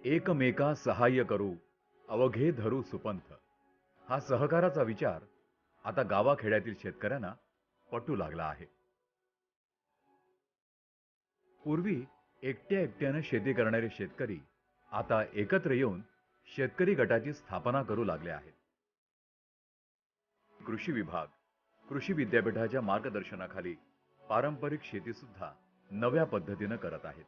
एकमेका सहाय्य करू अवघे धरू सुपंथ हा सहकाराचा विचार आता गावाखेड्यातील शेतकऱ्यांना पटू लागला आहे। पूर्वी एकट्या एकट्याने शेती करणारे शेतकरी आता एकत्र येऊन शेतकरी गटाची स्थापना करू लागले आहेत। कृषी विभाग कृषी विद्यापीठाच्या मार्गदर्शनाखाली पारंपरिक शेती सुद्धा नव्या पद्धतीने करत आहेत।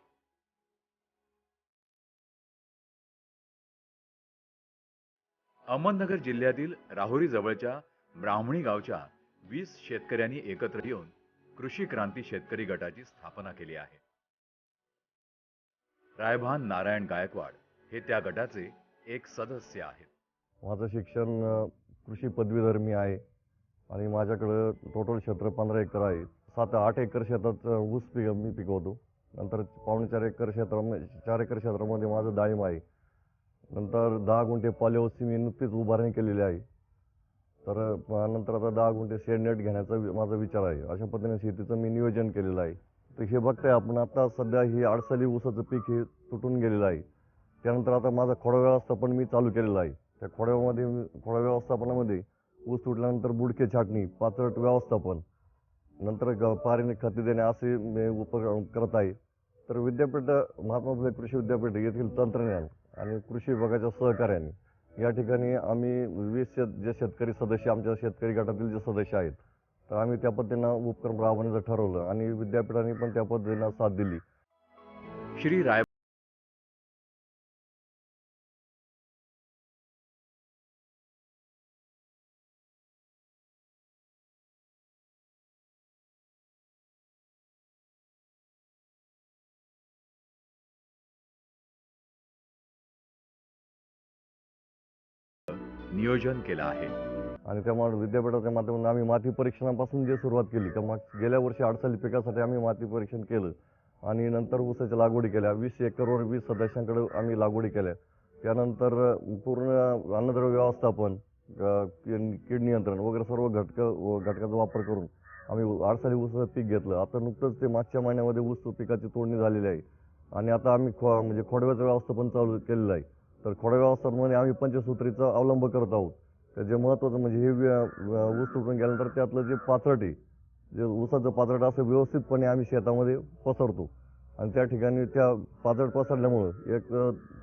अहमदनगर जिल्ह्यातील राहुरी जवळच्या ब्राह्मणी गावच्या 20 शेतकऱ्यांनी एकत्र येऊन कृषी क्रांती शेतकरी गटाची स्थापना केली आहे। रायभान नारायण गायकवाड हे त्या गटाचे एक सदस्य आहेत। माझं शिक्षण कृषी पदवीधर मी आहे आणि माझ्याकडे टोटल क्षेत्र 15 एकर आहे। 7-8 एकर शेतात ऊस मी पिकवतो। नंतर 4.5 एकर क्षेत्रामध्ये 4 एकर क्षेत्रामध्ये माझं डाळिंब आहे। नंतर 10 गुंठे पॉलिहाऊसची मी नुकतीच उभारणी केलेली आहे। तर नंतर आता 10 गुंठे शेडनेट घेण्याचा माझा विचार आहे। अशा पद्धतीने शेतीचं मी नियोजन केलेलं आहे। तर हे बघताय आपण आता सध्या ही आडसाली ऊसाचं पीक हे तुटून गेलेलं आहे। त्यानंतर आता माझा खोडा व्यवस्थापन मी चालू केलेलं आहे। त्या खोडा व्यवस्थापनामध्ये ऊस तुटल्यानंतर बुडके छाटणी, पाचट व्यवस्थापन, नंतर पारीने खते देणे असे मी उपक्रम करत आहे। तर विद्यापीठ महात्मा फुले कृषी विद्यापीठ येथील तंत्रज्ञान आणि कृषी विभागाच्या सहकार्याने या ठिकाणी आम्ही 20 जे शेतकरी सदस्य आमच्या शेतकरी गटातील जे सदस्य आहेत, तर आम्ही त्या पद्धतीनं उपक्रम राबवण्याचं ठरवलं आणि विद्यापीठाने पण त्या पद्धतीनं साथ दिली। श्री राय नियोजन केलं आहे आणि त्यामुळे विद्यापीठाच्या माध्यमातून आम्ही माती परीक्षणापासून जे सुरुवात केली की गेल्या वर्षी आडसाली पिकासाठी आम्ही माती परीक्षण केलं आणि नंतर ऊसाच्या लागवडी केल्या। 20 एकरवर 20 सदस्यांकडे आम्ही लागवडी केल्या। त्यानंतर पूर्ण अन्नद्रव्य व्यवस्थापन, कीड नियंत्रण वगैरे सर्व घटकाचा वापर करून आम्ही आडसाली ऊसाचं पीक घेतलं। आता नुकतंच ते मागच्या महिन्यामध्ये ऊस पिकाची तोडणी झालेली आहे आणि आता आम्ही म्हणजे खोडव्याचं व्यवस्थापन चालू केलेलं आहे। तर खोडा व्यवस्थापनामध्ये आम्ही पंचसूत्रीचा अवलंब करत आहोत। तर जे महत्त्वाचं म्हणजे हे ऊस तुटून गेल्यानंतर त्यातलं जे पाचट आहे, जे ऊसाचं पाचट असं व्यवस्थितपणे आम्ही शेतामध्ये पसरतो आणि त्या ठिकाणी त्या पाचट पसरल्यामुळं एक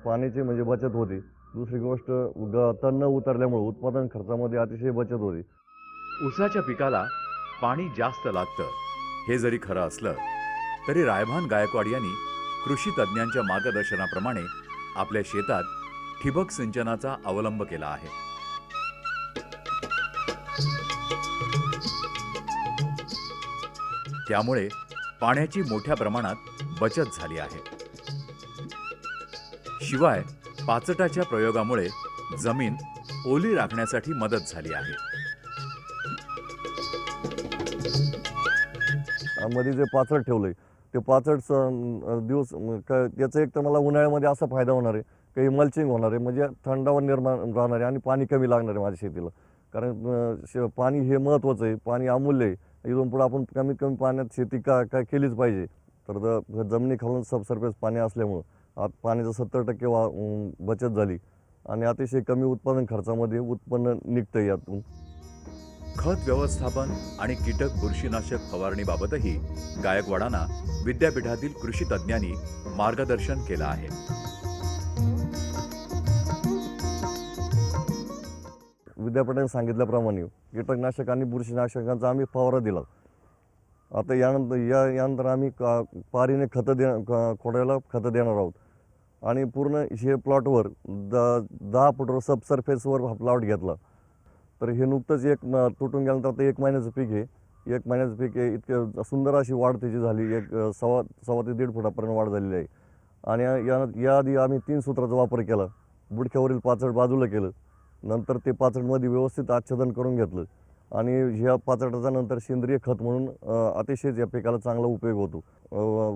पाण्याची म्हणजे बचत होते। दुसरी गोष्ट तण न उतरल्यामुळे उत्पादन खर्चामध्ये अतिशय बचत होते। ऊसाच्या पिकाला पाणी जास्त लागतं हे जरी खरं असलं तरी रायभान गायकवाड यांनी कृषी तज्ज्ञांच्या मार्गदर्शनाप्रमाणे आपल्या शेतात ठिबक सिंचनाचा अवलंब केला आहे। त्यामुळे पाण्याची मोठ्या प्रमाणात बचत झाली आहे। शिवाय पाचटाच्या प्रयोगामुळे जमीन ओली राखण्यासाठी मदत झाली आहे। मध्ये जे पाचट ठेवलंय ते पाचट दिवस त्याचा एक तर मला उन्हाळ्यामध्ये असा फायदा होणार आहे काही मल्चिंग होणार आहे, म्हणजे थंडावा निर्माण राहणार आहे आणि पाणी कमी लागणार आहे माझ्या शेतीला। कारण पाणी हे महत्त्वाचं आहे, पाणी अमूल्य आहे। इथून पुढे आपण कमीत कमी पाण्यात शेती काय केलीच पाहिजे। तर जमिनीखालून सबसर्फेस पाणी असल्यामुळं आज पाण्याचं 70% बचत झाली आणि अतिशय कमी उत्पादन खर्चामध्ये उत्पन्न निघतं यातून। खत व्यवस्थापन आणि कीटक बुरशीनाशक फवारणीबाबतही गायकवाडांना विद्यापीठातील कृषी तज्ज्ञांनी मार्गदर्शन केलं आहे। विद्यापीठाने सांगितल्याप्रमाणे कीटकनाशक आणि बुरशीनाशकांचा आम्ही फवारा दिला। आता यानंतर आम्ही पारीने खोड्याला खतं देणार आहोत आणि पूर्ण हे प्लॉटवर 10 फुटवर सबसर्फेसवर हा प्लॉट घेतला। तर हे नुकतंच तुटून गेल्यानंतर आता 1 महिन्याचं पीक आहे। 1 महिन्याचं पीक आहे, इतकं सुंदर अशी वाढ त्याची झाली, सव्वा ते 1.5 फुटापर्यंत वाढ झालेली आहे। आणि याआधी आम्ही 3 सूत्राचा वापर केला। बुडक्यावरील पाचट बाजूला केलं, नंतर ते पाचटमध्ये व्यवस्थित आच्छादन करून घेतलं आणि ह्या पाचटाचा नंतर सेंद्रिय खत म्हणून अतिशय या पिकाला चांगला उपयोग होतो।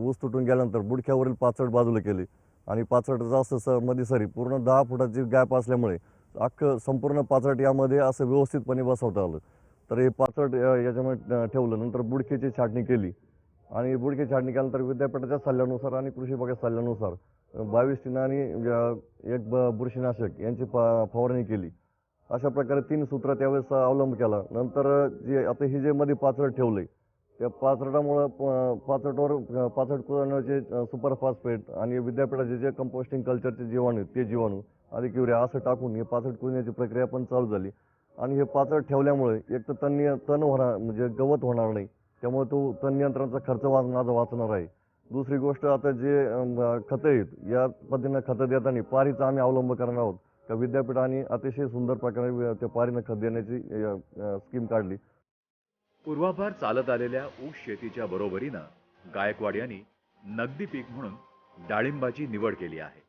ऊस तुटून गेल्यानंतर बुडक्यावरील पाचट बाजूला केली आणि पाचटाचा असं मध्ये सरी पूर्ण 10 फुटाची गॅप असल्यामुळे संपूर्ण पाचट यामध्ये असं व्यवस्थितपणे बसवता आलं। तर हे पाचट याच्यामध्ये ठेवलं, नंतर बुडकीची छाटणी केली आणि बुडकी छाटणी केल्यानंतर विद्यापीठाच्या सल्ल्यानुसार आणि कृषी विभागाच्या सल्ल्यानुसार 22 आणि एक बुरशीनाशक यांची फवारणी केली. अशा प्रकारे 3 सूत्र त्यावेळेस अवलंब केला. नंतर जे आता हे जे मध्ये पाचट ठेवलंय, त्या पाचटामुळं पाचटवर पाचट कुजण्याचे सुपर फॉस्फेट आणि विद्यापीठाचे जे कंपोस्टिंग कल्चरचे जीवाणू आहेत, ते जीवाणू अधिक युरिया असं टाकून हे पाचट कुजण्याची प्रक्रिया पण चालू झाली. आणि हे पाचट ठेवल्यामुळे एक तर तण होणार म्हणजे गवत होणार नाही, त्यामुळे तो तण नियंत्रणाचा खर्च माझा वाचणार आहे. दुसरी गोष्ट आता जे खतं आहेत, या पद्धतीनं खतं देताना पारीचा आम्ही अवलंब करणार आहोत. त्या विद्यापीठाने अतिशय सुंदर प्रकारे त्या पारीनं खत देण्याची स्कीम काढली. पूर्वापार चालत आलेल्या ऊस शेतीच्या बरोबरीनं गायकवाड यांनी नगदी पीक म्हणून डाळिंबाची निवड केली आहे.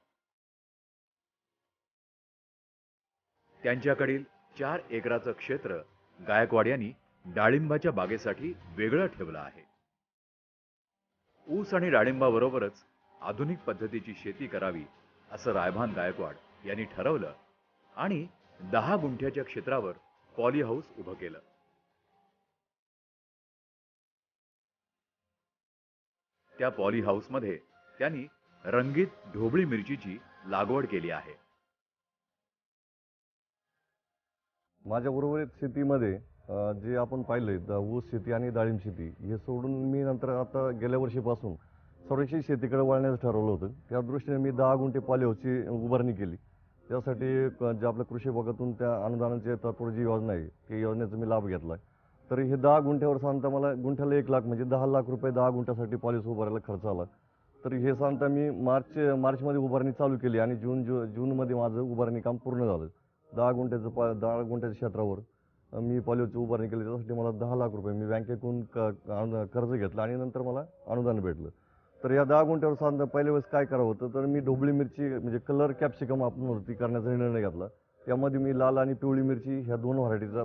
त्यांच्याकडील 4 एकराचं क्षेत्र गायकवाड यांनी डाळिंबाच्या बागेसाठी वेगळं ठेवलं आहे. ऊस आणि डाळिंबाबरोबरच आधुनिक पद्धतीची शेती करावी असं रायभान गायकवाड यांनी ठरवलं आणि 10 गुंठ्याच्या क्षेत्रावर पॉली हाऊस उभं केलं. त्या पॉली हाऊसमध्ये त्यांनी रंगीत ढोबळी मिरचीची लागवड केली आहे. माझ्या उर्वरित शेतीमध्ये जे आपण पाहिलंय ऊस शेती आणि डाळिंब शेती हे सोडून मी नंतर आता गेल्या वर्षीपासून संरक्षित शेतीकडे वळण्याचं ठरवलं होतं. त्या दृष्टीने मी 10 गुंठे पॉली हाऊसची उभारणी केली. त्यासाठी जे आपल्या कृषी विभागातून त्या अनुदानाची तत्पर जी योजना आहे, त्या योजनेचा मी लाभ घेतला. तर हे 10 गुंठ्यावर साधारणतः मला गुंठ्याला 1 लाख म्हणजे 10 लाख रुपये 10 गुंठ्यासाठी पॉली हाऊस उभारायला खर्च आला. तर हे साधारणतः मी मार्चमध्ये उभारणी चालू केली आणि जूनमध्ये माझं उभारणी काम पूर्ण झालं. 10 गुंठ्याच्या क्षेत्रावर मी पॉली हाऊसची उभारणी केली. त्यासाठी मला 10 लाख रुपये मी बँकेकडून कर्ज घेतलं आणि नंतर मला अनुदान भेटलं. तर या 10 गुंठ्यावर साधारण पहिल्या वेळेस काय करावं होतं, तर मी ढोबळी मिरची म्हणजे कलर कॅप्सिकम आपण म्हणतो ती करण्याचा निर्णय घेतला. त्यामध्ये मी लाल आणि पिवळी मिरची ह्या 2 व्हरायटीचा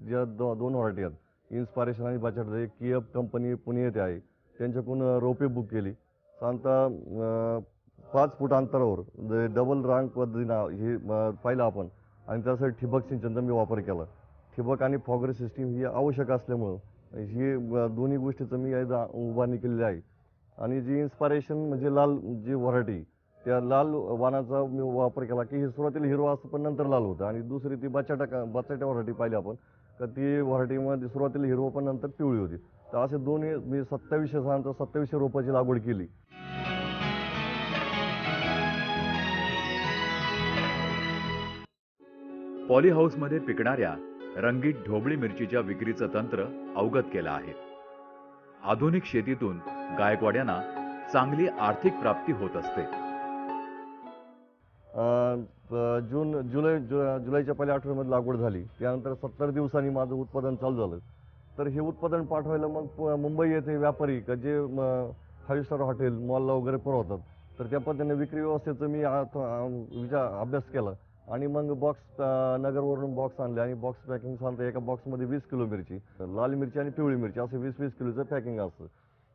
ज्या 2 व्हरायटी आहेत, इन्स्पायरेशन आणि बजाट, एक किएफ कंपनी पुणे येथे आहे, त्यांच्याकडून रोपे बुक केली. साधारणतः 5 फूट अंतरावर डबल रांग पद्धतीनं हे पाहिलं आपण. आणि त्यासाठी ठिबक सिंचनचा मी वापर केला. ठिबक आणि फॉगर सिस्टीम ही आवश्यक असल्यामुळं ही दोन्ही गोष्टीचं मी उभारणी केलेली आहे. आणि जी इन्स्पायरेशन म्हणजे लाल जी व्हरायटी, त्या लाल वाणाचा मी वापर केला की हे सुरुवातीला हिरवा असतं पण नंतर लाल होतं. आणि दुसरी ती बटाट्या व्हरायटी पाहिली आपण, तर ती व्हरायटीमध्ये सुरुवातीला हिरवं पण नंतर पिवळी होती. तर असे दोन्ही मी 2700 रोपाची लागवड केली. पॉली हाऊसमध्ये पिकणाऱ्या रंगीत ढोबळी मिरचीच्या विक्रीचं तंत्र अवगत केलं आहे. आधुनिक शेतीतून गायकवाड यांना चांगली आर्थिक प्राप्ती होत असते. जुलैच्या पहिल्या आठवड्यामध्ये लागवड झाली. त्यानंतर 70 दिवसांनी माझं उत्पादन चालू झालं. तर हे उत्पादन पाठवायला मग मुंबई येथे व्यापारी का जे 5 स्टार हॉटेल मॉलला वगैरे पुरवतात, तर त्या पद्धतीने विक्री व्यवस्थेचं मी अभ्यास केला. आणि मग नगरवरून बॉक्स आणले आणि बॉक्स पॅकिंग सांगता एका बॉक्समध्ये 20 किलो मिरची, लाल मिरची आणि पिवळी मिरची असं 20-20 किलोचं पॅकिंग असतं.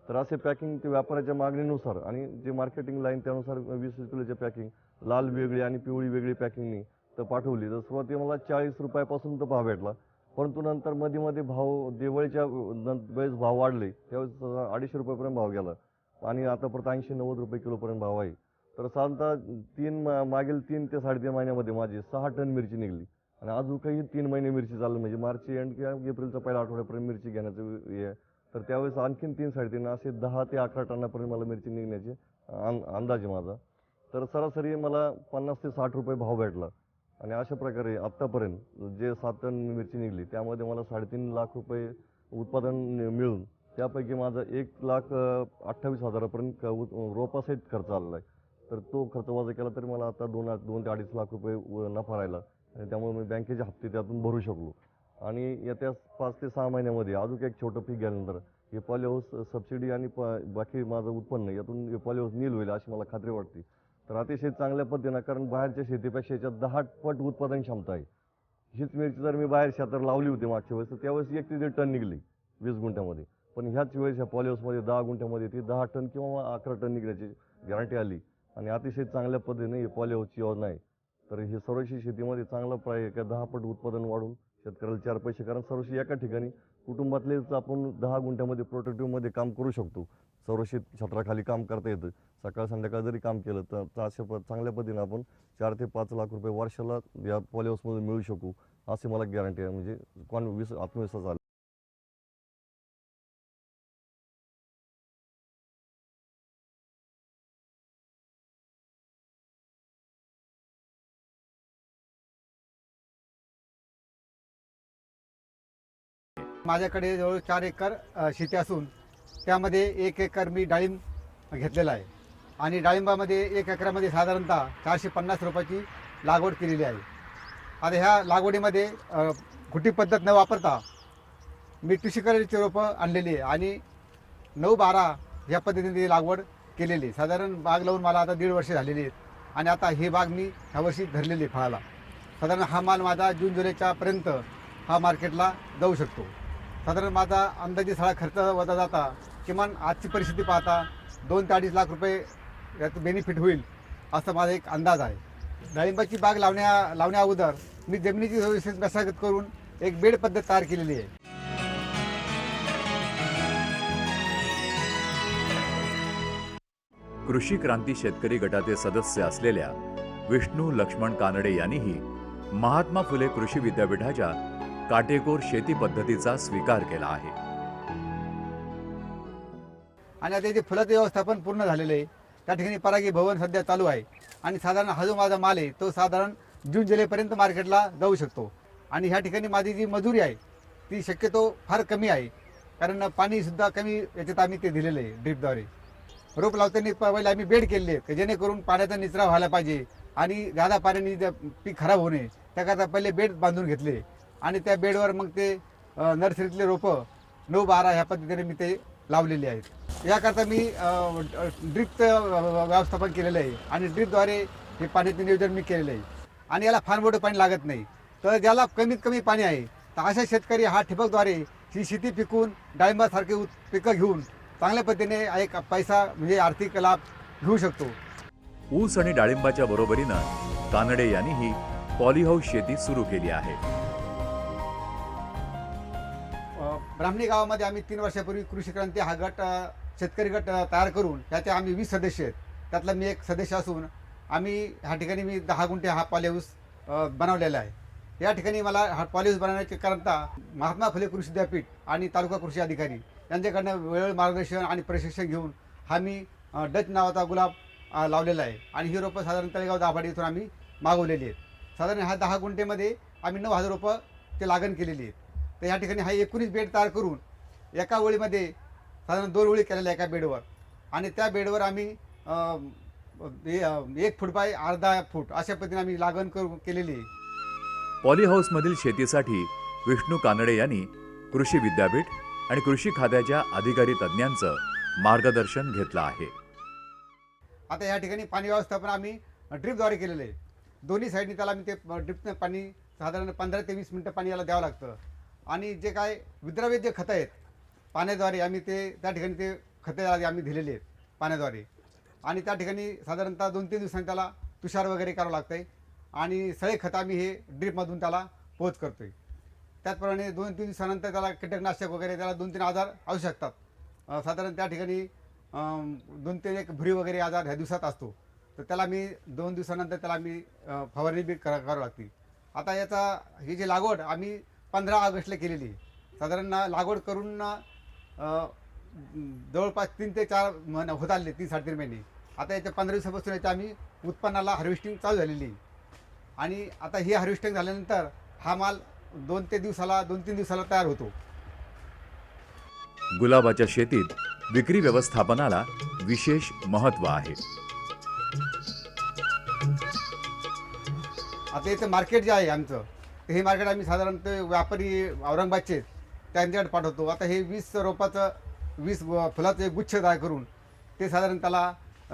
तर असे पॅकिंग ते व्यापाऱ्याच्या मागणीनुसार आणि जे मार्केटिंग लाईन त्यानुसार 20-20 किलोचे पॅकिंग, लाल वेगळी आणि पिवळी वेगळी पॅकिंगनी तर पाठवली. तर सुरुवातीला मला 40 रुपयापासून तर भाव भेटला. परंतु नंतर मध्ये भाव दिवाळीच्या वेळेस भाव वाढले, त्यावेळेस 250 रुपयापर्यंत भाव गेला आणि आता परत 80-90 रुपये किलोपर्यंत भाव आहे. तर साधारणतः मागील 3 ते 3.5 महिन्यामध्ये माझी 6 टन मिरची निघली. आणि अजून काही 3 महिने मिरची चालली म्हणजे मार्च एंड किंवा एप्रिलचा पहिला आठवड्यापर्यंत मिरची घेण्याचं हे आहे. तर त्यावेळेस आणखीन 3-3.5 असे 10 ते 11 टनापर्यंत मला मिरची निघण्याचे अंदाज आहे माझा. तर सरासरी मला 50 ते 60 रुपये भाव भेटला. आणि अशा प्रकारे आत्तापर्यंत जे 7 टन मिरची निघली त्यामध्ये मला 3.5 लाख रुपये उत्पादन मिळून त्यापैकी माझा 1,28,000पर्यंत रोपासहित खर्च आलेला आहे. तर तो खर्च वजा केला तरी मला आता 2 ते 2.5 लाख रुपये नफा राहिला. आणि त्यामुळे मी बँकेचे हप्ते त्यातून भरू शकलो. आणि येत्या 5 ते 6 महिन्यामध्ये अजून एक छोटं पीक गेल्यानंतर हे पॉली हाऊस सबसिडी आणि बाकी माझं उत्पन्न यातून हे पॉली हाऊस नील होईल अशी मला खात्री वाटते. तर अतिशय चांगल्या पद्धतीनं, कारण बाहेरच्या शेतीपेक्षा याच्यात 10 पट उत्पादन क्षमता आहे. हीच मिरची जर मी बाहेर शेतात लावली होती मागच्या वेळेस, तर त्यावेळेस 31 टन निघली 20 गुंठ्यामध्ये. पण ह्याच वेळेस ह्या पॉली हाऊसमध्ये 10 गुंठ्यामध्ये ती 10 टन किंवा 11 टन निघण्याची गॅरंटी आली. आणि अतिशय चांगल्या पद्धतीने ही पॉली हाऊसची योजना आहे. तर ही सर्वशी शेतीमध्ये चांगला प्राय 10 पट उत्पादन वाढून शेतकऱ्याला 4 पैसे, कारण सर्वशी एका ठिकाणी कुटुंबातलेच आपण 10 गुंठ्यामध्ये प्रोडक्टिव्हमध्ये काम करू शकतो. संरक्षित छत्राखाली काम करता येतं. सकाळ संध्याकाळ जरी काम केलं तर अशा चांगल्या पद्धतीने आपण 4 ते 5 लाख रुपये वर्षाला या पॉली हाऊसमधून मिळू शकू, अशी मला गॅरंटी आहे. म्हणजे आत्मविश्वास आला. माझ्याकडे जवळ 4 एकर शेती असून त्यामध्ये 1 एकर मी डाळिंब घेतलेला आहे आणि डाळिंबामध्ये 1 एकरामध्ये साधारणतः 450 रोपाची लागवड केलेली आहे. आता ह्या लागवडीमध्ये गुटी पद्धत न वापरता मी टिश्यू कलरची रोपं आणलेली आहे आणि 9-12 ह्या पद्धतीने ती लागवड केलेली आहे. साधारण बाग लावून मला आता 1.5 वर्ष झालेली आहेत आणि आता ही बाग मी ह्या वर्षी धरलेली आहे फळाला. साधारण हा माल माझा जून जुलैच्या पर्यंत हा मार्केटला जाऊ शकतो. साधारण माझा अंदाजे सगळा खर्च वजा जाता किमान आजची परिस्थिती पाहता 2 ते 2.5 लाख रुपये याचं बेनिफिट होईल असा माझा एक अंदाज आहे. डाळिंबाची बाग लावण्या अगोदर मी जमिनीची व्यवस्थित मशागत करून एक बेड पद्धत तयार केलेली आहे. कृषी क्रांती शेतकरी गटाचे सदस्य असलेल्या विष्णू लक्ष्मण कानडे यांनीही महात्मा फुले कृषी विद्यापीठाच्या काटेकोर शेती पद्धतीचा स्वीकार केला आहे. आणि आता इथे फुलाचं व्यवस्थापन पूर्ण झालेलं आहे. त्या ठिकाणी परागी भवन सध्या चालू आहे आणि साधारण हा जो माझा माल आहे तो साधारण जून जुलैपर्यंत मार्केटला जाऊ शकतो. आणि ह्या ठिकाणी माझी जी मजुरी आहे ती शक्यतो फार कमी आहे, कारण पाणीसुद्धा कमी याच्यात आम्ही ते दिलेलं आहे ड्रीपद्वारे. रोप लावताना पहिले आम्ही बेड केलेले आहेत जेणेकरून पाण्याचा निचरा व्हायला पाहिजे आणि जादा पाण्याने पीक खराब होऊ नये त्याकरता पहिले बेड बांधून घेतले आणि त्या बेडवर मग ते नर्सरीतले रोपं 9-12 ह्या पद्धतीने मी ते लावलेले आहेत. याकरता मी ड्रीपचं व्यवस्थापन केलेलं आहे आणि ड्रीपद्वारे हे पाण्याचे नियोजन मी केलेलं आहे आणि याला फार मोठं पाणी लागत नाही. तर ज्याला कमीत कमी पाणी आहे तर अशा शेतकरी हा ठिबकद्वारे ही शेती पिकून डाळिंबासारखे पिकं घेऊन चांगल्या पद्धतीने एक पैसा म्हणजे आर्थिक लाभ घेऊ शकतो. ऊस आणि डाळिंबाच्या बरोबरीनं कानडे यांनीही पॉलीहाऊस शेती सुरू केली आहे. ब्राह्मणी गावामध्ये आम्ही 3 वर्षापूर्वी कृषी क्रांती हा गट शेतकरी गट तयार करून त्याचे आम्ही 20 सदस्य आहेत. त्यातला मी एक सदस्य असून आम्ही ह्या ठिकाणी मी 10 गुंठे हा पॉलीहाऊस बनवलेला आहे. या ठिकाणी मला हा पॉलीहाऊस बनवण्याचे करता महात्मा फुले कृषी विद्यापीठ आणि तालुका कृषी अधिकारी यांच्याकडनं वेळोवेळी मार्गदर्शन आणि प्रशिक्षण घेऊन हा मी डच नावाचा गुलाब लावलेला आहे आणि ही रोपं साधारण तळेगाव दाभाडी इथून आम्ही मागवलेली आहेत. साधारण ह्या 10 गुंठेमध्ये आम्ही 9,000 रोपं ते लागण केलेली आहेत. तर ह्या ठिकाणी हा 19 बेड तयार करून एका ओळीमध्ये साधारण 2 ओळी केलेल्या एका बेडवर आणि त्या बेडवर आम्ही 1 फूट बाय अर्धा फूट अशा पद्धतीने आम्ही लागण केलेली आहे. पॉलीहाऊसमधील शेतीसाठी विष्णू कानडे यांनी कृषी विद्यापीठ आणि कृषी खात्याच्या अधिकारी तज्ज्ञांचं मार्गदर्शन घेतलं आहे. आता या ठिकाणी पाणी व्यवस्थापन आम्ही ड्रीपद्वारे केलेलं आहे. दोन्ही साईडनी त्याला मी ते ड्रीपनं पाणी साधारण 15 ते 20 मिनटं पाणी याला द्यावं लागतं आणि जे काय विद्राव्य जे खतं आहेत पाण्याद्वारे आम्ही ते त्या ठिकाणी ते खतं आम्ही दिलेली आहेत पाण्याद्वारे आणि त्या ठिकाणी साधारणतः 2-3 दिवसांनी त्याला तुषार वगैरे करावं लागतं आहे आणि सगळे खतं आम्ही हे ड्रीपमधून त्याला पोच करतो आहे. त्याचप्रमाणे 2-3 दिवसानंतर त्याला कीटकनाशक वगैरे त्याला 2-3 आजार असू शकतात. साधारण त्या ठिकाणी 2-3 एक भुरी वगैरे आजार ह्या दिवसात असतो तर त्याला मी 2 दिवसानंतर त्याला मी फवारणी बी करावं लागते. आता याचा ही जी लागवड आम्ही 15 ऑगस्टला केलेली आहे. साधारण लागवड करून जवळपास 3 ते 4 महिने होत आले 3-3.5 महिने. आता याच्या 15 दिवसापासून याच्या आम्ही उत्पन्नाला हार्वेस्टिंग चालू झालेली आहे आणि आता ही हार्वेस्टिंग झाल्यानंतर हा माल 2-3 दिवसाला तयार होतो. गुलाबाच्या शेतीत विक्री व्यवस्थापनाला विशेष महत्त्व आहे. आता इथं मार्केट जे आहे आमचं तर हे मार्केट आम्ही साधारणतः व्यापारी औरंगाबादचे त्यांच्याकडे पाठवतो. आता हे 20 रोपाचं 20 फुलाचं एक गुच्छ तयार करून ते साधारण त्याला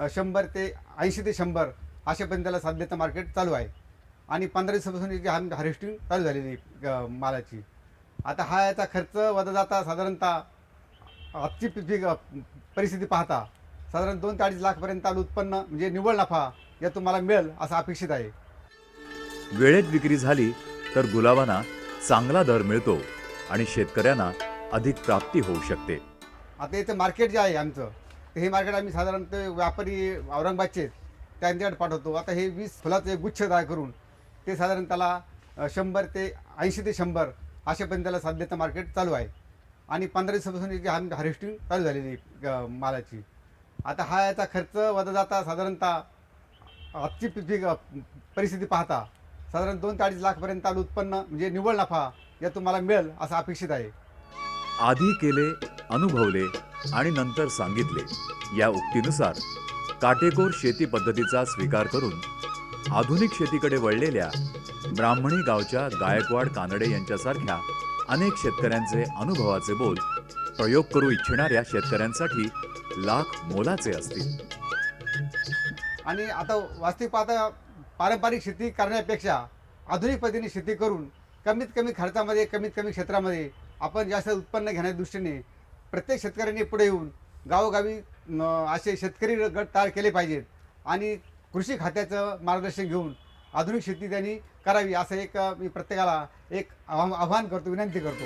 100 ते 80 ते 100 अशापर्यंत त्याला सध्याचं मार्केट चालू आहे आणि 15 दिवसापासून याची हार्वेस्टिंग चालू झालेली मालाची. आता हा याचा खर्च वजा जाता साधारणतः आजची परिस्थिती पाहता साधारण 2 ते 2.5 लाखपर्यंत उत्पन्न म्हणजे निव्वळ नफा यातून मला मिळेल असं अपेक्षित आहे. वेळेत विक्री झाली तर गुलाबांना चांगला दर मिळतो आणि शेतकऱ्यांना अधिक प्राप्ती होऊ शकते. आता इथं मार्केट जे आहे आमचं तर हे मार्केट आम्ही साधारणतः व्यापारी औरंगाबादचे आहेत, त्यांच्याकडे पाठवतो. आता हे 20 फुलाचं एक गुच्छ तयार करून ते साधारण त्याला 100 ते 80 ते 100 अशापर्यंत त्याला सध्याचं मार्केट चालू आहे. आणि 15 दिवसापासून याची हार्वेस्टिंग चालू झालेली आहे मालाची. आता हा याचा खर्च वजा जाता साधारणतः आजची पीक परिस्थिती पाहता साधारण 2 ते 2.5 लाखपर्यंत आलं उत्पन्न म्हणजे निव्वळ नफा यातून मला मिळेल असं अपेक्षित आहे. आधी केले, अनुभवले आणि नंतर सांगितले या उक्तीनुसार काटेकोर शेती पद्धतीचा स्वीकार करून आधुनिक शेतीकडे वळलेल्या ब्राह्मणी गावच्या गायकवाड कानडे यांच्यासारख्या अनेक शेतकऱ्यांचे अनुभवाचे बोल प्रयोग करू इच्छिणाऱ्या शेतकऱ्यांसाठी लाख मोलाचे असतील. आणि आता वास्तविक पाहता पारंपरिक शेती करण्यापेक्षा आधुनिक पद्धतीने शेती करून कमीत कमी खर्चामध्ये कमीत कमी क्षेत्रामध्ये आपण जास्त उत्पन्न घेण्याच्या दृष्टीने प्रत्येक शेतकऱ्यांनी पुढे येऊन गावोगावी असे शेतकरी गट तयार केले पाहिजेत आणि कृषी खात्याचं मार्गदर्शन घेऊन आधुनिक शेती त्यांनी करावी असं एक मी प्रत्येकाला एक आव्हान करतो, विनंती करतो.